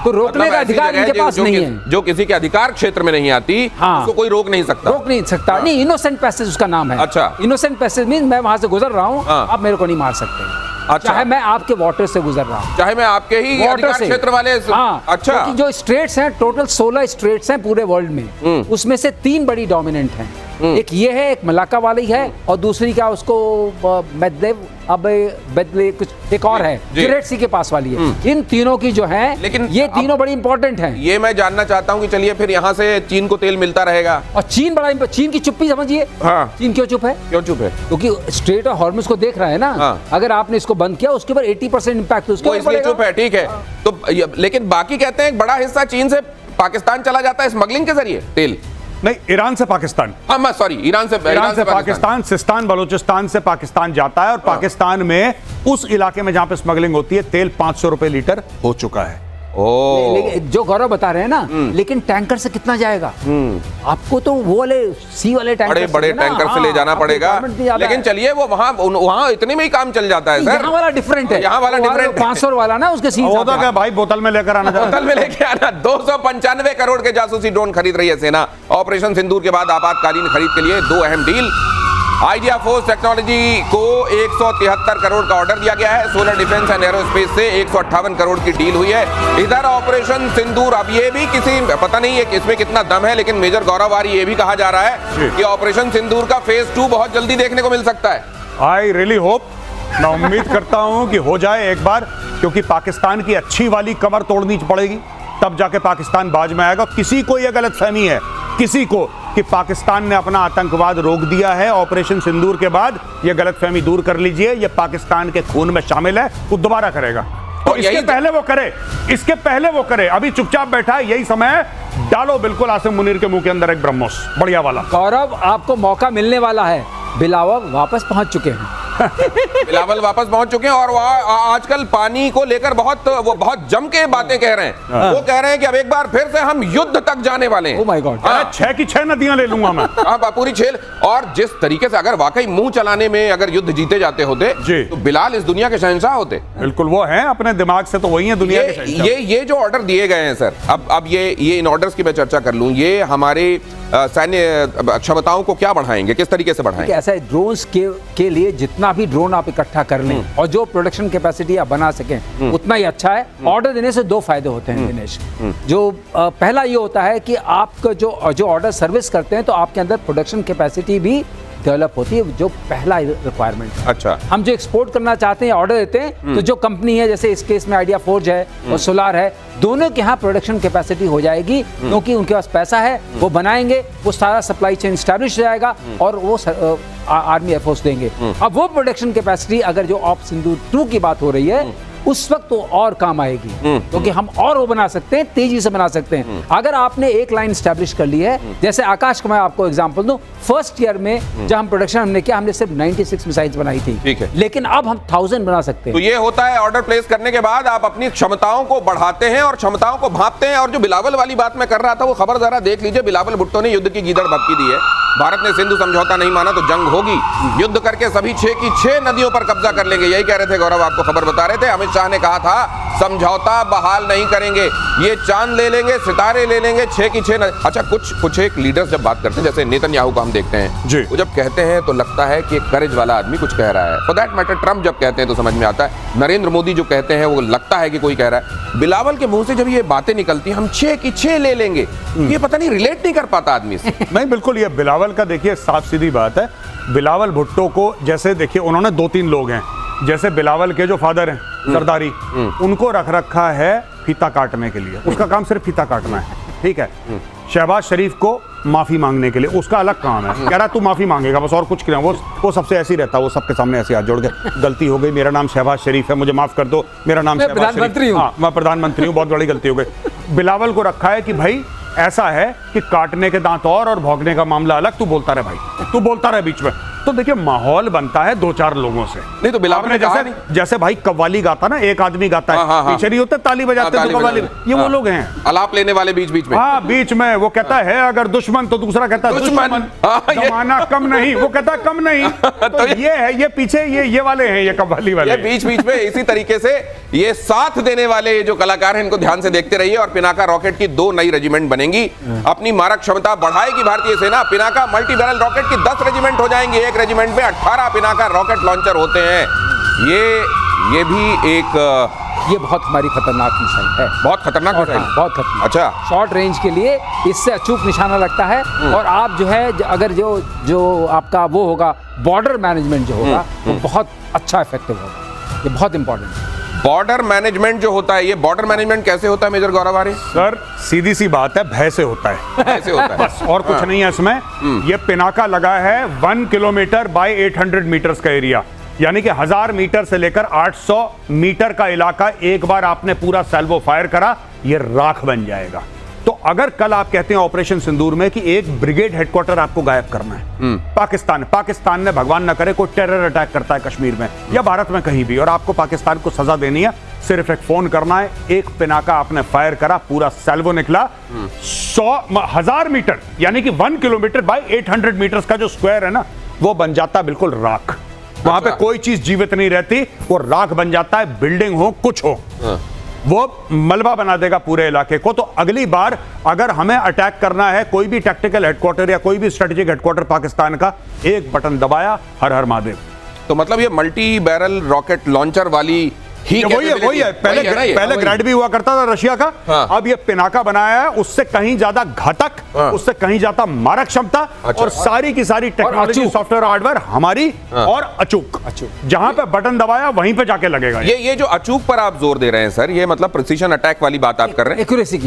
तो रोकने का अधिकार इनके पास नहीं है। जो किसी के अधिकार क्षेत्र में नहीं आती, उसको कोई रोक नहीं सकता। नहीं, इनोसेंट पैसेज उसका नाम है। अच्छा, इनोसेंट पैसेज मीन मैं वहां से गुजर रहा हूँ, आप मेरे को नहीं मार सकते। अच्छा। चाहे मैं आपके वाटर से गुजर रहा हूँ, चाहे मैं आपके ही अधिकार क्षेत्र वाले। हाँ, अच्छा, जो स्टेट्स हैं, टोटल 16 स्टेट्स हैं पूरे वर्ल्ड में, उसमें से 3 बड़ी डोमिनेंट हैं। एक ये है, एक मलाका वाली है, और दूसरी क्या उसको मेदलेव, अब बेदले कुछ एक और है जो रेड सी के पास वाली है। इन तीनों की जो है, लेकिन ये तीनों बड़ी इंपॉर्टेंट हैं। ये मैं जानना चाहता हूं कि चलिए फिर यहाँ से चीन को तेल मिलता रहेगा, और चीन की चुप्पी समझिए। हाँ। चीन क्यों चुप है? क्योंकि स्ट्रेट ऑफ हॉर्मुज को देख रहा है ना। हाँ। अगर आपने इसको बंद किया, उसके ऊपर 80% इंपैक्ट उसके ऊपर चुप है। ठीक है, तो लेकिन बाकी कहते हैं एक बड़ा हिस्सा चीन से पाकिस्तान चला जाता है स्मगलिंग के जरिए तेल। नहीं, ईरान से पाकिस्तान, सॉरी, ईरान से पाकिस्तान, सिस्तान बलूचिस्तान से पाकिस्तान जाता है और पाकिस्तान में उस इलाके में जहां पे स्मगलिंग होती है तेल 500 रुपए लीटर हो चुका है। लेकिन जो गौरव बता रहे हैं ना, लेकिन टैंकर से कितना जाएगा? आपको तो वो वाले सी वाले टैंकर, बड़े बड़े टैंकर से ले जाना पड़ेगा। लेकिन चलिए वो वहां इतने में ही काम चल जाता है सर। यहाँ वाला डिफरेंट है, यहाँ वाला डिफरेंट 500 वाला ना, उसके सी वो तो क्या भाई, बोतल में लेकर आना, बोतल में लेके आना। 295 करोड़ के जासूसी ड्रोन खरीद रही है सेना। ऑपरेशन सिंदूर के बाद आपातकालीन खरीद के लिए 2 अहम डील। आइडिया फोर्स टेक्नोलॉजी को 173 करोड़ का ऑर्डर दिया गया है। सोलर डिफेंस एंड एरोस्पेस से 158 करोड़ की डील हुई है। इधर ऑपरेशन सिंदूर, अब ये भी किसी पता नहीं है इसमें कितना दम है, लेकिन मेजर गौरव ये भी कहा जा रहा है कि ऑपरेशन सिंदूर का फेज 2 बहुत जल्दी देखने को मिल सकता है। आई रियली होप, मैं उम्मीद करता हूं कि हो जाए एक बार, क्योंकि पाकिस्तान की अच्छी वाली कमर तोड़नी पड़ेगी, तब जाके पाकिस्तान बाज में आएगा। किसी को यह गलतफहमी है, किसी को, कि पाकिस्तान ने अपना आतंकवाद रोक दिया है ऑपरेशन सिंदूर के बाद, यह गलतफहमी दूर कर लीजिए। यह पाकिस्तान के खून में शामिल है, वो दोबारा करेगा। तो इसके पहले वो करे, इसके पहले वो करे। अभी चुपचाप बैठा है, यही समय है, डालो बिल्कुल आसिम मुनीर के मुंह के अंदर एक ब्रह्मोस बढ़िया वाला। गौरव, आपको मौका मिलने वाला है। बिलावल वापस पहुंच चुके हैं। बिलावल वापस पहुंच चुके हैं और आजकल पानी को लेकर वो बहुत जम के बातें कह रहे हैं। वो कह रहे हैं कि अब एक बार फिर से हम युद्ध तक जाने वाले हैं। ओह माय गॉड, 6 की 6 नदियां ले लूंगा मैं। पूरी 6। और जिस तरीके से अगर वाकई मुंह चलाने में अगर युद्ध जीते जाते होते तो बिलाल इस दुनिया के शहंशाह होते। बिल्कुल, वो हैं अपने दिमाग से, तो वही है दुनिया के शहंशाह। ये जो ऑर्डर दिए गए हैं सर, अब ये इन ऑर्डर्स की मैं चर्चा कर लूं, ये हमारे सैन्य क्षमताओं को क्या बढ़ाएंगे, किस तरीके से बढ़ाएंगे? ऐसा है, ड्रोन्स के लिए जितना भी ड्रोन आप इकट्ठा कर लें और जो प्रोडक्शन कैपेसिटी आप बना सकें उतना ही अच्छा है। ऑर्डर देने से 2 फायदे होते हैं दिनेश। जो पहला ये होता है कि आप जो ऑर्डर सर्विस करते हैं तो आपके अंदर प्रोडक्शन कैपेसिटी भी डेवलप होती है, जो पहला रिक्वायरमेंट है। अच्छा, हम जो एक्सपोर्ट करना चाहते हैं, ऑर्डर देते हैं, तो जो कंपनी है, जैसे इस केस में आइडिया फोर्ज है और सोलार है, दोनों के यहाँ प्रोडक्शन कैपेसिटी हो जाएगी, क्योंकि उनके पास पैसा है, वो बनाएंगे, वो सारा सप्लाई चेन स्टैब्लिश हो जाएगा और वो आर्मी एयरफोर्स देंगे। अब वो प्रोडक्शन कैपेसिटी, अगर जो ऑप सिंदूर 2 की बात हो रही है, उस वक्त तो और काम आएगी, क्योंकि हम और वो बना सकते हैं, तेजी से बना सकते हैं। अगर आपने एक लाइन स्टैब्लिश कर ली है, जैसे आकाश का मैं आपको एग्जांपल दूं, फर्स्ट ईयर में जब हम प्रोडक्शन हमने किया, हमने सिर्फ 96 मिसाइल्स बनाई थी, ठीक है, लेकिन अब हम 1000 बना सकते हैं। तो ये होता है, ऑर्डर प्लेस करने के बाद आप अपनी क्षमताओं को बढ़ाते हैं और क्षमताओं को भांपते हैं। और जो बिलावल वाली बात मैं कर रहा था, वो खबर जरा देख लीजिए। बिलावल भुट्टो ने युद्ध की गीदड़ भभकी दी है। भारत ने सिंधु समझौता नहीं माना तो जंग होगी, युद्ध करके सभी 6 की 6 नदियों पर कब्जा कर लेंगे, यही कह रहे थे गौरव, आपको खबर बता रहे थे। अमित शाह ने कहा था समझौता बहाल नहीं करेंगे, ये चांद ले लेंगे, सितारे ले लेंगे, 6 की 6 अच्छा, कुछ एक लीडर्स जब बात करते हैं, जैसे नेतन्याहू को हम देखते हैं, वो जब कहते हैं तो लगता है कि एक करेज वाला आदमी कुछ कह रहा है। फॉर दैट मैटर ट्रंप जब कहते हैं तो समझ में आता है, नरेंद्र मोदी जो कहते हैं वो लगता है कि कोई कह रहा है। बिलावल के मुंह से जब ये बातें निकलती हैं, हम 6 की 6 ले लेंगे, ये पता नहीं रिलेट नहीं कर पाता आदमी से। नहीं, बिल्कुल, ये बिलावल का देखिए साफ सीधी बात है। बिलावल भुट्टो को, जैसे देखिए उन्होंने 2-3 लोग हैं, जैसे बिलावल के जो फादर हैं सरदारी, उनको रख रखा है फीता काटने के लिए, उसका काम सिर्फ फीता काटना है, ठीक है। शहबाज शरीफ को माफी मांगने के लिए, उसका अलग काम है, कह रहा तू माफी मांगेगा बस, और कुछ नहीं। वो सबसे ऐसी रहता है, वो सबके सामने ऐसे हाथ जोड़ के, गलती हो गई, मेरा नाम शहबाज शरीफ है, मुझे माफ कर दो, मेरा नाम शहबाज शरीफ, हाँ मैं प्रधानमंत्री हूँ, बहुत बड़ी गलती हो गई। बिलावल को रखा है कि भाई ऐसा है कि काटने के दांत और भौंकने का मामला अलग, तू बोलता रहे भाई, तू बोलता रहे बीच में। तो देखिए माहौल बनता है 2-4 लोगों से। नहीं तो बिलावल ने जैसे भाई कव्वाली गाता ना, एक आदमी गाता है, पीछे नहीं होते ताली बजाते हैं, तो कव्वाली, ये वो लोग हैं आलाप लेने वाले बीच में। हाँ, बीच में वो कहता है अगर दुश्मन, तो दूसरा कहता है दुश्मन, जमाना कम नहीं, वो कहता है कम नहीं। तो ये है, ये पीछे ये वाले हैं, ये कव्वाली वाले, बीच में। इसी तरीके से ये साथ देने वाले जो कलाकार हैं, इनको ध्यान से देखते रहिए। और पिनाका रॉकेट की 2 नई रेजिमेंट बनेंगी, अपनी मारक क्षमता बढ़ाएगी भारतीय सेना। पिनाका मल्टी बैरल रॉकेट की 10 रेजिमेंट हो जाएंगी, एक रेजिमेंट में 18 पिनाका रॉकेट लॉन्चर होते हैं। ये भी एक, ये बहुत हमारी खतरनाक मिसाइल है, बहुत खतरनाक मिसाइल, बहुत खतरनाक। अच्छा, शॉर्ट रेंज के लिए इससे अचूक निशाना लगता है। और आप जो है, अगर जो आपका वो होगा बॉर्डर मैनेजमेंट जो होगा, वो बहुत अच्छा इफेक्टिव होगा। ये बहुत इंपॉर्टेंट है। बॉर्डर मैनेजमेंट जो होता है, ये बॉर्डर मैनेजमेंट कैसे होता है मेजर गौरव आर्य? सर सीधी सी बात है, भय से होता है, ऐसे होता है बस, और कुछ नहीं है इसमें। ये पिनाका लगा है 1 किलोमीटर बाय 800 मीटर्स का एरिया, यानी कि 1000 मीटर से लेकर 800 मीटर का इलाका एक बार आपने पूरा सैल्वो फायर करा, ये राख बन जाएगा। तो अगर कल आप कहते हैं ऑपरेशन सिंदूर में कि एक ब्रिगेड हेडक्वार्टर आपको गायब करना है, पाकिस्तान ने भगवान न करे कोई टेरर अटैक करता है कश्मीर में या भारत में कहीं भी, और आपको पाकिस्तान को सजा देनी है, सिर्फ एक फोन करना है, एक पिनाका आपने फायर करा, पूरा सैल्वो निकला, 1,000 मीटर यानी कि 1 किलोमीटर बाय 800 मीटर्स का जो स्क्वायर है ना, वो बन जाता बिल्कुल राख। वहां पे कोई चीज जीवित नहीं रहती, वो राख बन जाता है, बिल्डिंग हो कुछ हो, वो मलबा बना देगा पूरे इलाके को। तो अगली बार अगर हमें अटैक करना है कोई भी टैक्टिकल हेडक्वार्टर या कोई भी स्ट्रेटेजिक हेडक्वार्टर पाकिस्तान का, एक बटन दबाया, हर हर महादेव। तो मतलब ये मल्टी बैरल रॉकेट लॉन्चर वाली ही वही है। पहले ग्रैड भी हुआ करता था रशिया का, हाँ। अब ये पिनाका बनाया है, उससे कहीं ज्यादा घातक, हाँ। उससे कहीं ज्यादा मारक क्षमता, और सारी की सारी टेक्नोलॉजी, सॉफ्टवेयर, हार्डवेयर हमारी, और अचूक जहां पे बटन दबाया वहीं पे जाके लगेगा। ये जो अचूक पर आप जोर दे रहे हैं सर, ये मतलब प्रिसीजन अटैक वाली बात आप कर रहे हैं, एक्यूरेसी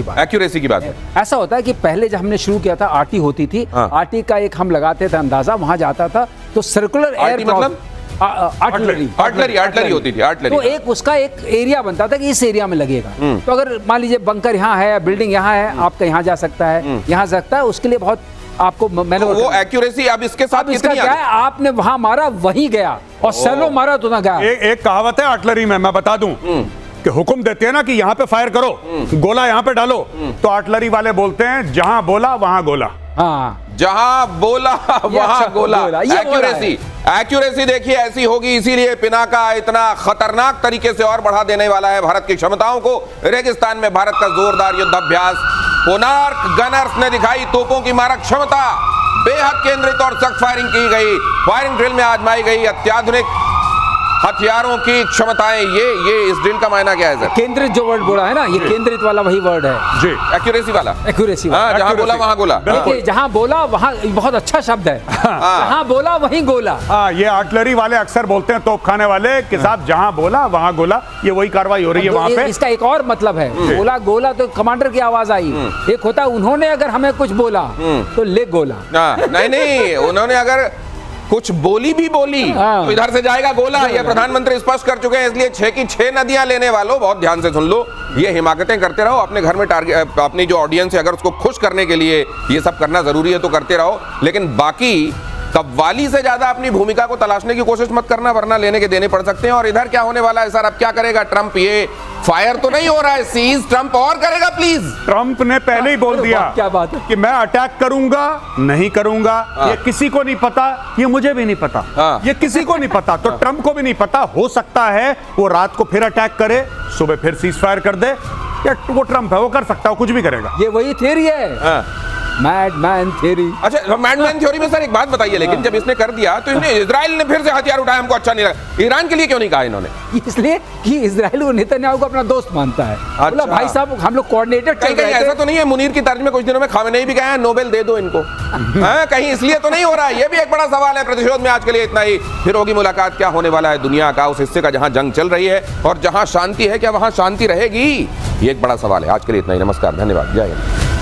की बात है। ऐसा होता है कि पहले जब हमने शुरू किया था आरटी होती थी, आरटी का एक हम लगाते थे अंदाजा, वहां जाता था तो सर्कुलर एयर मतलब आर्टिलरी होती थी, तो एक उसका एक एरिया बनता था कि इस एरिया में लगेगा। तो अगर मान लीजिए बंकर यहाँ है, बिल्डिंग यहाँ है, आपका यहाँ जा सकता है, यहाँ सकता है, उसके लिए बहुत आपको मैंने वो एक्यूरेसी अब इसके साथ कितनी क्या है, आपने वहां मारा वहीं गया, और सैलो मारा तो ना गया। एक कहावत है आर्टिलरी में, मैं बता दूं कि हुक्म देते हैं ना कि यहाँ पे फायर करो, गोला यहाँ पे डालो, तो आर्टिलरी वाले बोलते हैं जहां बोला वहां गोला। हाँ, जहां बोला वहां गोला। एक्यूरेसी देखिए ऐसी होगी, इसीलिए पिनाका इतना खतरनाक तरीके से और बढ़ा देने वाला है भारत की क्षमताओं को। रेगिस्तान में भारत का जोरदार युद्धाभ्यास, कोनार्क गनर्स ने दिखाई तोपों की मारक क्षमता, बेहद केंद्रित और सख्त फायरिंग की गई, फायरिंग ड्रिल में आजमाई गई अत्याधुनिक हथियारों की क्षमताएं। ये इस ड्रिल का मायना क्या है सर? केंद्रित जो वर्ड बोला है ना, ये केंद्रित वाला वही वर्ड है जी, एक्यूरेसी वाला। हाँ, जहां बोला वहां गोला। देखिए जहां बोला वहां, बहुत अच्छा शब्द है, जहां बोला वहीं गोला। हाँ, ये आर्टिलरी वाले अक्सर बोलते हैं, तोपखाने वाले, कि साहब जहां बोला वहां गोला, ये वही कार्रवाई हो रही है वहां पे। इसका एक और मतलब है, बोला गोला तो कमांडर की आवाज आई, एक होता है उन्होंने अगर हमें कुछ बोला तो ले गोला। नहीं, उन्होंने अगर कुछ बोली भी बोली तो इधर से जाएगा गोला। ये प्रधानमंत्री स्पष्ट कर चुके हैं, इसलिए 6 की 6 नदियां लेने वालों बहुत ध्यान से सुन लो। ये हिमाकतें करते रहो अपने घर में, टारगेट अपनी जो ऑडियंस है अगर उसको खुश करने के लिए ये सब करना जरूरी है तो करते रहो, लेकिन बाकी कव्वाली से ज्यादा अपनी भूमिका को तलाशने की कोशिश मत करना, वरना लेने के देने पड़ सकते हैं। और इधर क्या होने वाला है सर, अब क्या करेगा ट्रंप? ये फायर तो नहीं हो रहा है, सीज ट्रंप और करेगा प्लीज। ट्रंप ने पहले ही बोल दिया क्या बात है कि मैं अटैक करूंगा, नहीं करूंगा, ये किसी को नहीं पता, ये मुझे भी नहीं पता, ये किसी को नहीं पता, तो ट्रंप को भी नहीं पता। हो सकता है वो रात को फिर अटैक करे, सुबह फिर सीज फायर कर दे, या वो ट्रंप है, वो कर सकता है, कुछ भी करेगा। ये वही थ्योरी है, मैडमैन थ्योरी। अच्छा, मैडमैन थ्योरी में सर एक बात बताइए, लेकिन जब इसने कर दिया तो इसने इजराइल ने फिर से हथियार उठाया, हमको अच्छा नहीं लगा। ईरान के लिए क्यों नहीं कहा इन्होंने? इसलिए कि इजराइल वो नेतन्याहू को अपना दोस्त मानता है। अच्छा। भाई साहब हम लोग कोऑर्डिनेटेड चल रहे थे। ऐसा तो नहीं है मुनीर की तर्ज में कुछ दिनों में खामेनेई भी गए हैं, नोबेल दे दो इनको? कहीं इसलिए तो नहीं हो रहा है? ये भी एक बड़ा सवाल है। प्रतिशोध में आज के लिए इतना ही, फिर होगी मुलाकात। क्या होने वाला है दुनिया का उस हिस्से का जहां जंग चल रही है, और जहां शांति है क्या वहां शांति रहेगी? ये एक बड़ा सवाल है। आज के लिए इतना ही, नमस्कार, धन्यवाद, जय हिंद।